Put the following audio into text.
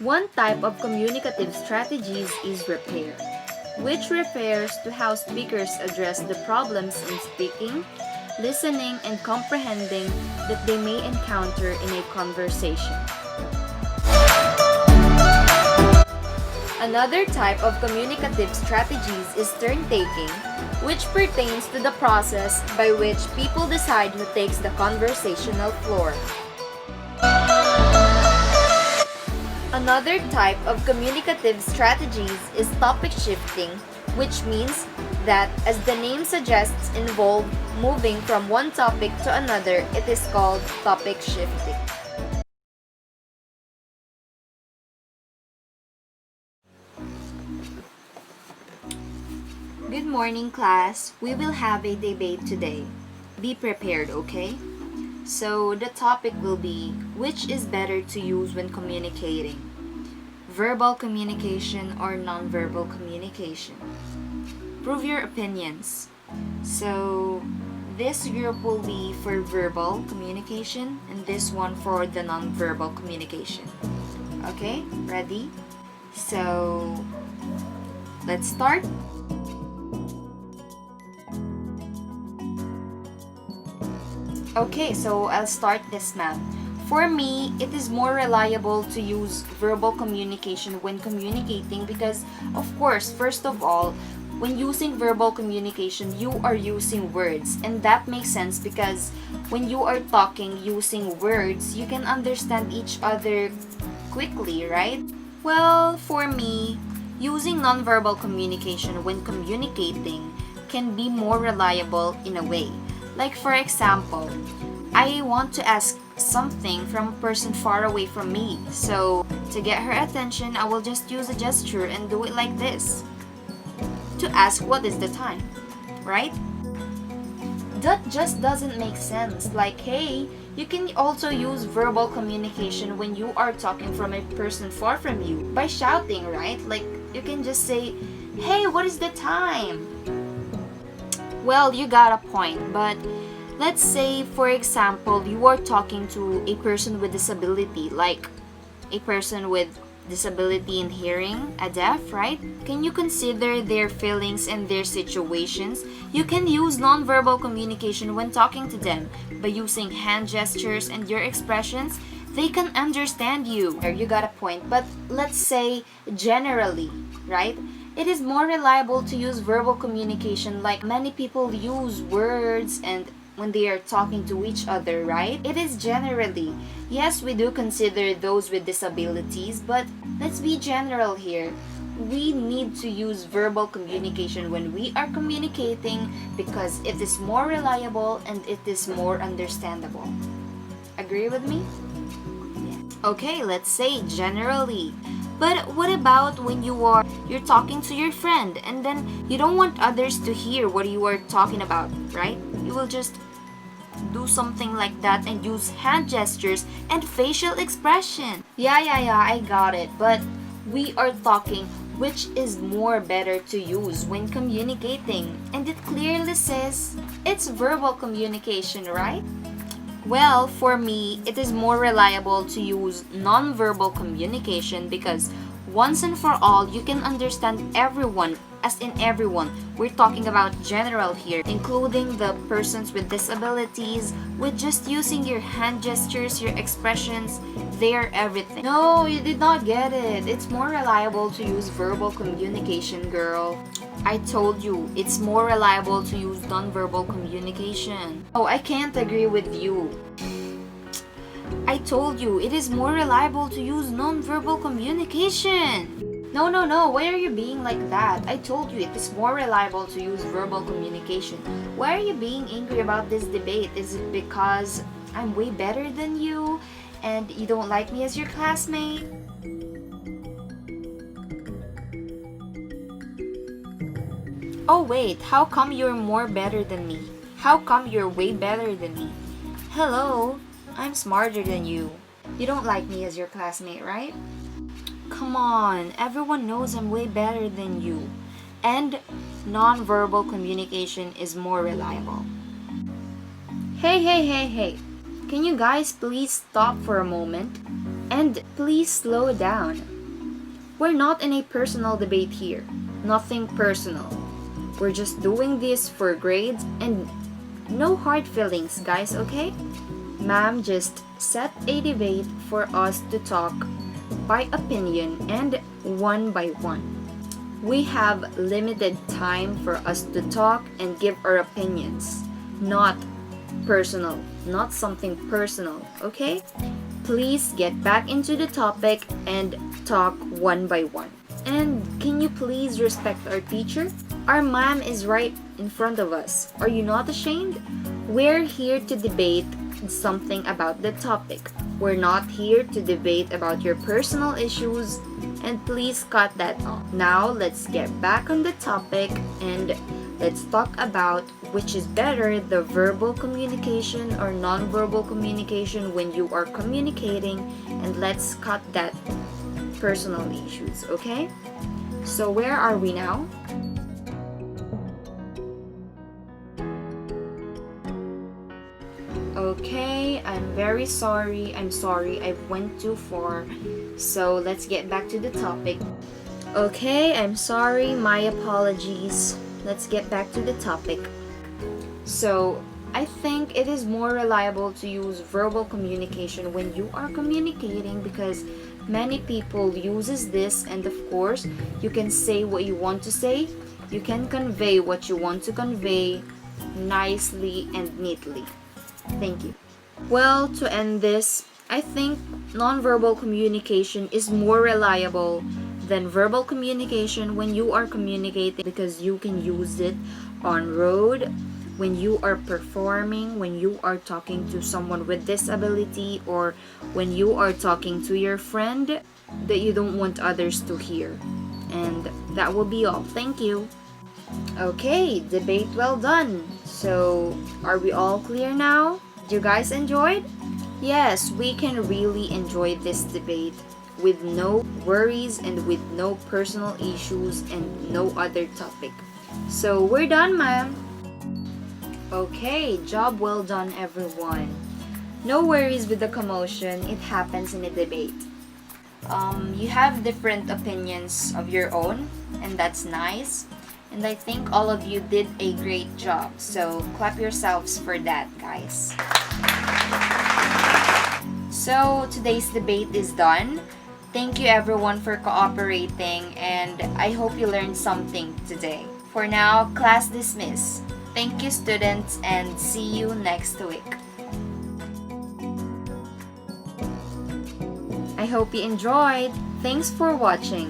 One type of communicative strategies is repair, which refers to how speakers address the problems in speaking, listening, and comprehending that they may encounter in a conversation. Another type of communicative strategies is turn-taking, which pertains to the process by which people decide who takes the conversational floor. Another type of communicative strategies is topic shifting, which means that, as the name suggests, involve moving from one topic to another. It is called topic shifting. Good morning, class. We will have a debate today. Be prepared, okay? So the topic will be, which is better to use when communicating? Verbal communication or nonverbal communication? Prove your opinions. So this group will be for verbal communication and this one for the nonverbal communication. Okay, ready? So let's start. Okay, so I'll start this, ma'am. For me, it is more reliable to use verbal communication when communicating because, of course, first of all, when using verbal communication, you are using words, and that makes sense because when you are talking using words, you can understand each other quickly, right? Well, for me, using nonverbal communication when communicating can be more reliable in a way. Like for example, I want to ask something from a person far away from me. So, to get her attention, I will just use a gesture and do it like this. To ask what is the time, right? That just doesn't make sense. Like, hey, you can also use verbal communication when you are talking from a person far from you by shouting, right? Like, you can just say, hey, what is the time? Well, you got a point, but let's say, for example, you are talking to a person with disability, like a person with disability in hearing, a deaf, right? Can you consider their feelings and their situations? You can use nonverbal communication when talking to them by using hand gestures and your expressions. They can understand you. You got a point, but let's say generally, right? It is more reliable to use verbal communication, like many people use words and when they are talking to each other, right? It is generally. Yes, we do consider those with disabilities, but let's be general here. We need to use verbal communication when we are communicating because it is more reliable and it is more understandable. Agree with me? Yeah. Okay, let's say generally. But what about when you're talking to your friend and then you don't want others to hear what you are talking about, right? You will just do something like that and use hand gestures and facial expression. Yeah, I got it. But we are talking which is more better to use when communicating. And it clearly says it's verbal communication, right? Well, for me, it is more reliable to use nonverbal communication because once and for all, you can understand everyone, as in everyone. We're talking about general here, including the persons with disabilities, with just using your hand gestures, your expressions, they're everything. No, you did not get it. It's more reliable to use verbal communication, girl. I told you, it's more reliable to use nonverbal communication. Oh, I can't agree with you. I told you, it is more reliable to use nonverbal communication. No, why are you being like that? I told you, it is more reliable to use verbal communication. Why are you being angry about this debate? Is it because I'm way better than you and you don't like me as your classmate? Oh wait, how come you're more better than me? How come you're way better than me? Hello, I'm smarter than you. You don't like me as your classmate, right? Come on, everyone knows I'm way better than you. And non-verbal communication is more reliable. Hey. Can you guys please stop for a moment? And please slow down. We're not in a personal debate here. Nothing personal. We're just doing this for grades and no hard feelings, guys, okay? Ma'am just set a debate for us to talk by opinion and one by one. We have limited time for us to talk and give our opinions, not personal, not something personal, okay? Please get back into the topic and talk one by one. And can you please respect our teacher? Our ma'am is right in front of us. Are you not ashamed? We're here to debate something about the topic. We're not here to debate about your personal issues, and please cut that off. Now let's get back on the topic and let's talk about which is better, the verbal communication or non-verbal communication when you are communicating, and let's cut that personal issues, okay? So where are we now? Okay, I'm very sorry. I'm sorry I went too far. So let's get back to the topic. Okay, I'm sorry. My apologies. Let's get back to the topic. So, I think it is more reliable to use verbal communication when you are communicating because many people uses this, and of course, you can say what you want to say. You can convey what you want to convey nicely and neatly. Thank you. Well, to end this, I think nonverbal communication is more reliable than verbal communication when you are communicating because you can use it on road, when you are performing, when you are talking to someone with disability, or when you are talking to your friend that you don't want others to hear. And that will be all. Thank you. Okay, debate well done. So, are we all clear now? Did you guys enjoy? Yes, we can really enjoy this debate with no worries and with no personal issues and no other topic. So, we're done, ma'am. Okay, job well done, everyone. No worries with the commotion, it happens in a debate. You have different opinions of your own, and that's nice. And I think all of you did a great job, so clap yourselves for that, guys. So, today's debate is done. Thank you everyone for cooperating, and I hope you learned something today. For now, class dismissed. Thank you, students, and see you next week. I hope you enjoyed. Thanks for watching.